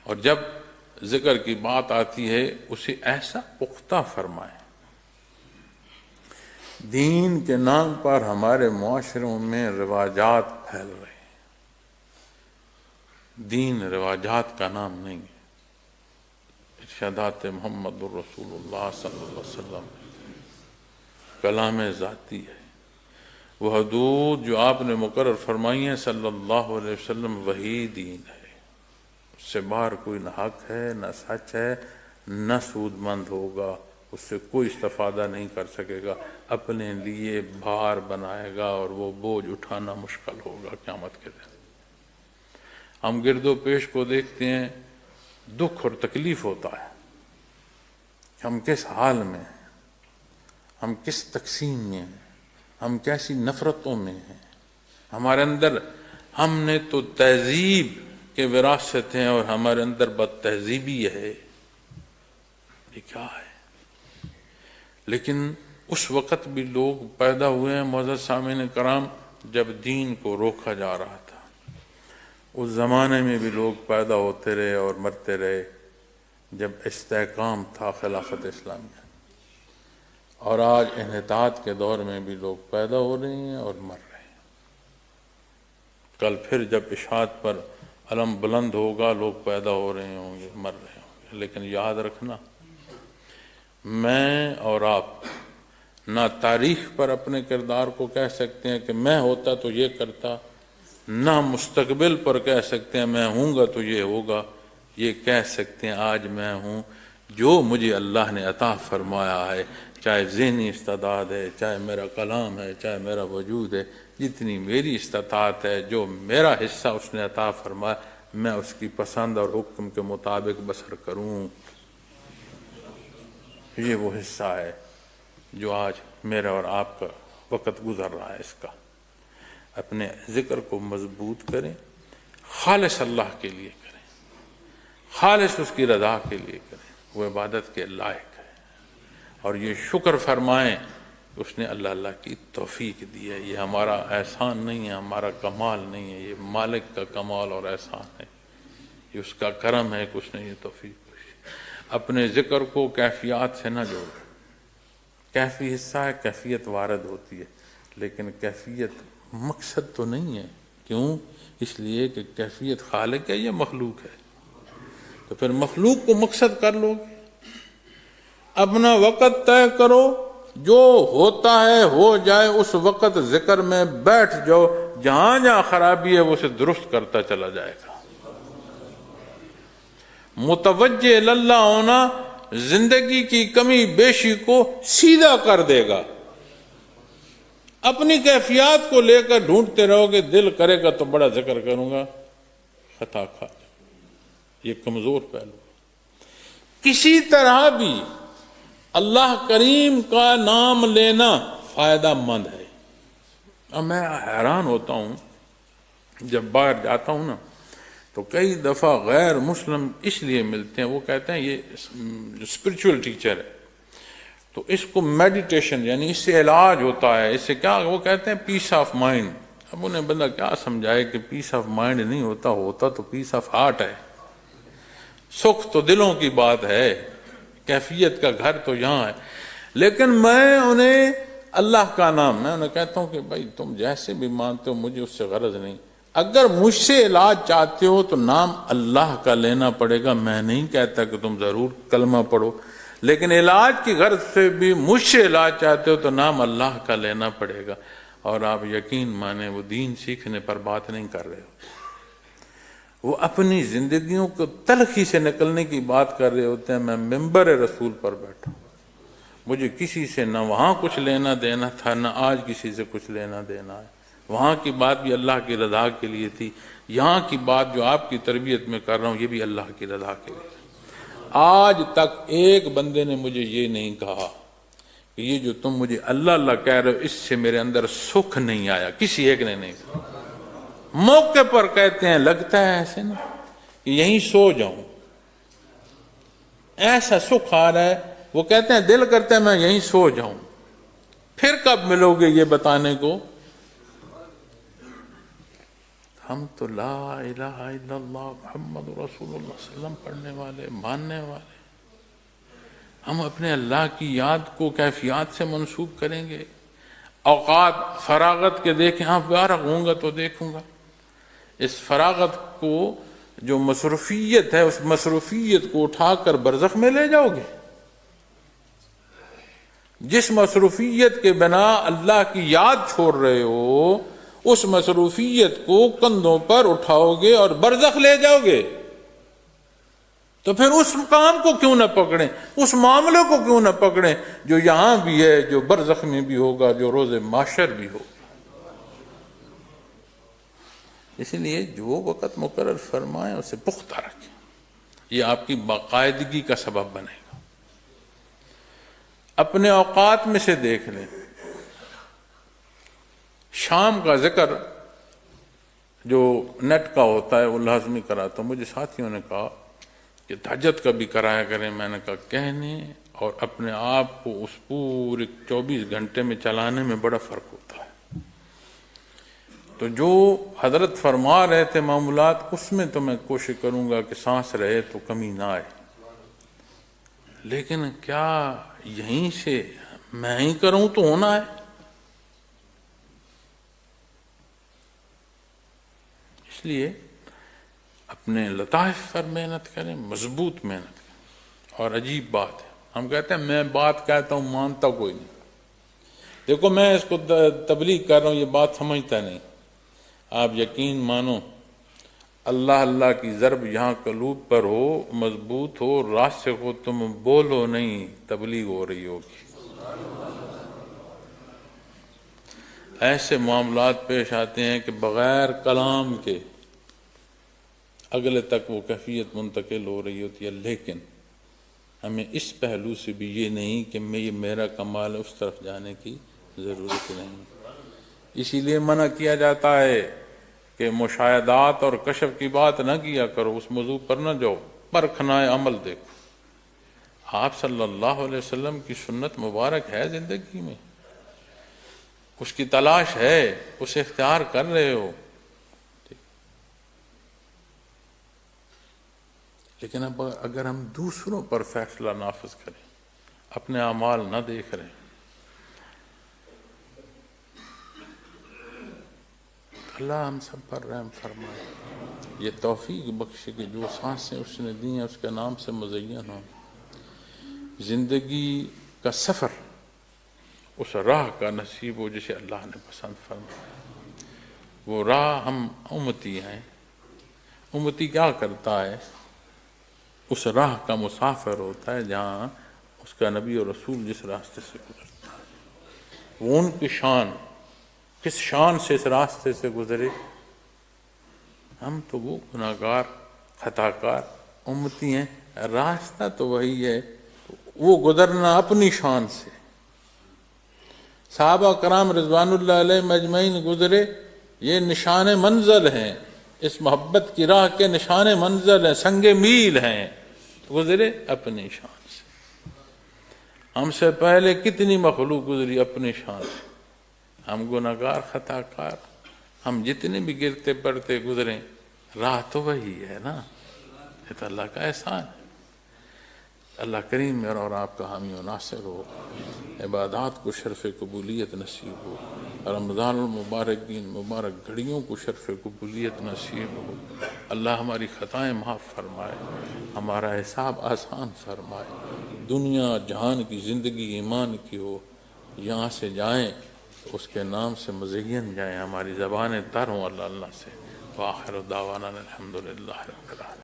اور جب ذکر کی بات آتی ہے اسے ایسا پختہ فرمائے۔ دین کے نام پر ہمارے معاشروں میں رواجات پھیل رہے ہیں۔ دین رواجات کا نام نہیں ہے، ارشادات محمد الرسول اللہ صلی اللہ علیہ وسلم کلام ذاتی ہے۔ وہ حدود جو آپ نے مقرر فرمائی ہیں صلی اللہ علیہ وسلم وہی دین ہے، اس سے باہر کوئی نہ حق ہے نہ سچ ہے نہ سود مند ہوگا، اس سے کوئی استفادہ نہیں کر سکے گا، اپنے لیے بھار بنائے گا اور وہ بوجھ اٹھانا مشکل ہوگا قیامت کے دن۔ ہم گرد و پیش کو دیکھتے ہیں، دکھ اور تکلیف ہوتا ہے، ہم کس حال میں ہیں، ہم کس تقسیم میں ہیں، ہم کیسی نفرتوں میں ہیں ہمارے اندر۔ ہم نے تو تہذیب کے وراثت ہیں اور ہمارے اندر بد تہذیبی ہے، یہ کیا ہے؟ لیکن اس وقت بھی لوگ پیدا ہوئے ہیں معزز سامعین کرام جب دین کو روکا جا رہا تھا، اس زمانے میں بھی لوگ پیدا ہوتے رہے اور مرتے رہے جب استحکام تھا خلافت اسلامیہ، اور آج انحطاط کے دور میں بھی لوگ پیدا ہو رہے ہیں اور مر رہے ہیں۔ کل پھر جب اشاعت پر علم بلند ہوگا لوگ پیدا ہو رہے ہوں گے، مر رہے ہوں گے، لیکن یاد رکھنا میں اور آپ نہ تاریخ پر اپنے کردار کو کہہ سکتے ہیں کہ میں ہوتا تو یہ کرتا، نہ مستقبل پر کہہ سکتے ہیں میں ہوں گا تو یہ ہوگا۔ یہ کہہ سکتے ہیں آج میں ہوں، جو مجھے اللہ نے عطا فرمایا ہے، چاہے ذہنی استعداد ہے، چاہے میرا کلام ہے، چاہے میرا وجود ہے، جتنی میری استطاعت ہے، جو میرا حصہ اس نے عطا فرمایا، میں اس کی پسند اور حکم کے مطابق بسر کروں۔ یہ وہ حصہ ہے جو آج میرا اور آپ کا وقت گزر رہا ہے۔ اس کا اپنے ذکر کو مضبوط کریں، خالص اللہ کے لیے کریں، خالص اس کی رضا کے لیے کریں، وہ عبادت کے لائق ہے۔ اور یہ شکر فرمائیں کہ اس نے اللہ کی توفیق دی ہے، یہ ہمارا احسان نہیں ہے، ہمارا کمال نہیں ہے، یہ مالک کا کمال اور احسان ہے، یہ اس کا کرم ہے کہ اس نے یہ توفیق دی۔ اپنے ذکر کو کیفیات سے نہ جوڑیں، کیفی حصہ ہے، کیفیت وارد ہوتی ہے، لیکن کیفیت مقصد تو نہیں ہے۔ کیوں؟ اس لیے کہ کیفیت خالق ہے یا مخلوق ہے؟ تو پھر مخلوق کو مقصد کر لو گے۔ اپنا وقت طے کرو، جو ہوتا ہے ہو جائے، اس وقت ذکر میں بیٹھ جاؤ، جہاں جہاں خرابی ہے وہ اسے درست کرتا چلا جائے گا۔ متوجہ اللہ ہونا زندگی کی کمی بیشی کو سیدھا کر دے گا۔ اپنی کیفیات کو لے کر ڈھونڈتے رہو گے، دل کرے گا تو بڑا ذکر کروں گا، خطا کھا جائے، یہ کمزور پہلو۔ کسی طرح بھی اللہ کریم کا نام لینا فائدہ مند ہے۔ اب میں حیران ہوتا ہوں جب باہر جاتا ہوں نا، تو کئی دفعہ غیر مسلم اس لیے ملتے ہیں، وہ کہتے ہیں یہ اسپرچول ٹیچر ہے تو اس کو میڈیٹیشن یعنی اس سے علاج ہوتا ہے، اس سے کیا، وہ کہتے ہیں پیس آف مائنڈ۔ اب انہیں بندہ کیا سمجھائے کہ پیس آف مائنڈ نہیں ہوتا، ہوتا تو پیس آف ہارٹ ہے، سکھ تو دلوں کی بات ہے، کیفیت کا گھر تو یہاں ہے۔ لیکن میں انہیں اللہ کا نام، میں انہیں کہتا ہوں کہ بھائی تم جیسے بھی مانتے ہو مجھے اس سے غرض نہیں، اگر مجھ سے علاج چاہتے ہو تو نام اللہ کا لینا پڑے گا۔ میں نہیں کہتا کہ تم ضرور کلمہ پڑھو، لیکن علاج کی غرض سے بھی مجھ سے علاج چاہتے ہو تو نام اللہ کا لینا پڑے گا۔ اور آپ یقین مانیں وہ دین سیکھنے پر بات نہیں کر رہے ہو، وہ اپنی زندگیوں کو تلخی سے نکلنے کی بات کر رہے ہوتے ہیں۔ میں ممبر رسول پر بیٹھا ہوں، مجھے کسی سے نہ وہاں کچھ لینا دینا تھا، نہ آج کسی سے کچھ لینا دینا ہے۔ وہاں کی بات بھی اللہ کی رضا کے لیے تھی، یہاں کی بات جو آپ کی تربیت میں کر رہا ہوں یہ بھی اللہ کی رضا کے لیے۔ آج تک ایک بندے نے مجھے یہ نہیں کہا کہ یہ جو تم مجھے اللہ اللہ کہہ رہے ہو اس سے میرے اندر سکھ نہیں آیا، کسی ایک نے نہیں کہا۔ موقع پر کہتے ہیں لگتا ہے ایسے نا کہ یہیں سو جاؤں، ایسا سکھ آ رہا ہے، وہ کہتے ہیں دل کرتا ہے میں یہیں سو جاؤں۔ پھر کب ملو گے یہ بتانے کو؟ ہم تو لا الہ الا اللہ محمد رسول اللہ صلی اللہ علیہ وسلم پڑھنے والے، ماننے والے، ہم اپنے اللہ کی یاد کو کیفیات سے منسوب کریں گے؟ اوقات فراغت کے دیکھیں، ہاں فارغ ہوں گا تو دیکھوں گا، اس فراغت کو جو مصروفیت ہے اس مصروفیت کو اٹھا کر برزخ میں لے جاؤ گے؟ جس مصروفیت کے بنا اللہ کی یاد چھوڑ رہے ہو اس مصروفیت کو کندھوں پر اٹھاؤ گے اور برزخ لے جاؤ گے، تو پھر اس کام کو کیوں نہ پکڑیں، اس معاملے کو کیوں نہ پکڑیں جو یہاں بھی ہے، جو برزخ میں بھی ہوگا، جو روز محشر بھی ہوگا۔ اس لیے جو وقت مقرر فرمائیں اسے پختہ رکھیں، یہ آپ کی باقاعدگی کا سبب بنے گا۔ اپنے اوقات میں سے دیکھ لیں، شام کا ذکر جو نیٹ کا ہوتا ہے وہ لازمی کراتا ہوں۔ مجھے ساتھیوں نے کہا کہ تہجد کا بھی کرایا کریں، میں نے کہا کہنے اور اپنے آپ کو اس پورے 24 گھنٹے میں چلانے میں بڑا فرق ہوتا ہے۔ تو جو حضرت فرما رہے تھے معمولات، اس میں تو میں کوشش کروں گا کہ سانس رہے تو کمی نہ آئے، لیکن کیا یہیں سے میں ہی کروں تو ہونا ہے؟ اس لیے اپنے لطائف پر محنت کریں، مضبوط محنت کریں۔ اور عجیب بات ہے، ہم کہتے ہیں میں بات کہتا ہوں مانتا کوئی نہیں۔ دیکھو میں اس کو تبلیغ کر رہا ہوں، یہ بات سمجھتا نہیں۔ آپ یقین مانو، اللہ اللہ کی ضرب یہاں قلوب پر ہو، مضبوط ہو، راسخ ہو، تم بولو نہیں، تبلیغ ہو رہی ہوگی۔ ایسے معاملات پیش آتے ہیں کہ بغیر کلام کے اگلے تک وہ کیفیت منتقل ہو رہی ہوتی ہے، لیکن ہمیں اس پہلو سے بھی یہ نہیں کہ یہ میرا کمال ہے، اس طرف جانے کی ضرورت نہیں۔ اسی لیے منع کیا جاتا ہے کہ مشاہدات اور کشف کی بات نہ کیا کرو، اس موضوع پر نہ جاؤ، پرکھنا عمل دیکھو۔ آپ صلی اللہ علیہ وسلم کی سنت مبارک ہے زندگی میں، اس کی تلاش ہے، اسے اختیار کر رہے ہو، لیکن اب اگر ہم دوسروں پر فیصلہ نافذ کریں، اپنے اعمال نہ دیکھ رہے ہیں، اللہ ہم سب پر رحم فرمائے، یہ توفیق بخشے کہ جو سانسیں اس نے دی ہیں اس کے نام سے مزین ہوں۔ زندگی کا سفر اس راہ کا نصیب ہو جسے اللہ نے پسند فرمایا۔ وہ راہ ہم امتی ہیں، امتی کیا کرتا ہے؟ اس راہ کا مسافر ہوتا ہے جہاں اس کا نبی اور رسول جس راستے سے گزرتا ہے، وہ ان کی شان، کس شان سے اس راستے سے گزرے۔ ہم تو وہ گناہگار خطاکار امتی ہیں، راستہ تو وہی ہے، وہ گزرنا اپنی شان سے۔ صحابہ کرام رضوان اللہ علیہ مجمعین گزرے، یہ نشان منزل ہیں، اس محبت کی راہ کے نشان منزل ہیں، سنگ میل ہیں، گزرے اپنی شان سے۔ ہم سے پہلے کتنی مخلوق گزری اپنی شان سے، ہم گناہگار خطا کار، ہم جتنے بھی گرتے پڑتے گزریں، راہ تو وہی ہے نا۔ یہ تو اللہ کا احسان ہے۔ اللہ کریم میرا اور آپ کا حامی و ناصر ہو، عبادات کو شرف قبولیت نصیب ہو، رمضان المبارک کی مبارک گھڑیوں کو شرف قبولیت نصیب ہو۔ اللہ ہماری خطائیں معاف فرمائے، ہمارا حساب آسان فرمائے، دنیا جہان کی زندگی ایمان کی ہو، یہاں سے جائیں تو اس کے نام سے مزین جائیں، ہماری زبانیں تر ہوں اللہ اللہ سے۔ وآخر دعوانا الحمدللہ رب العالمین۔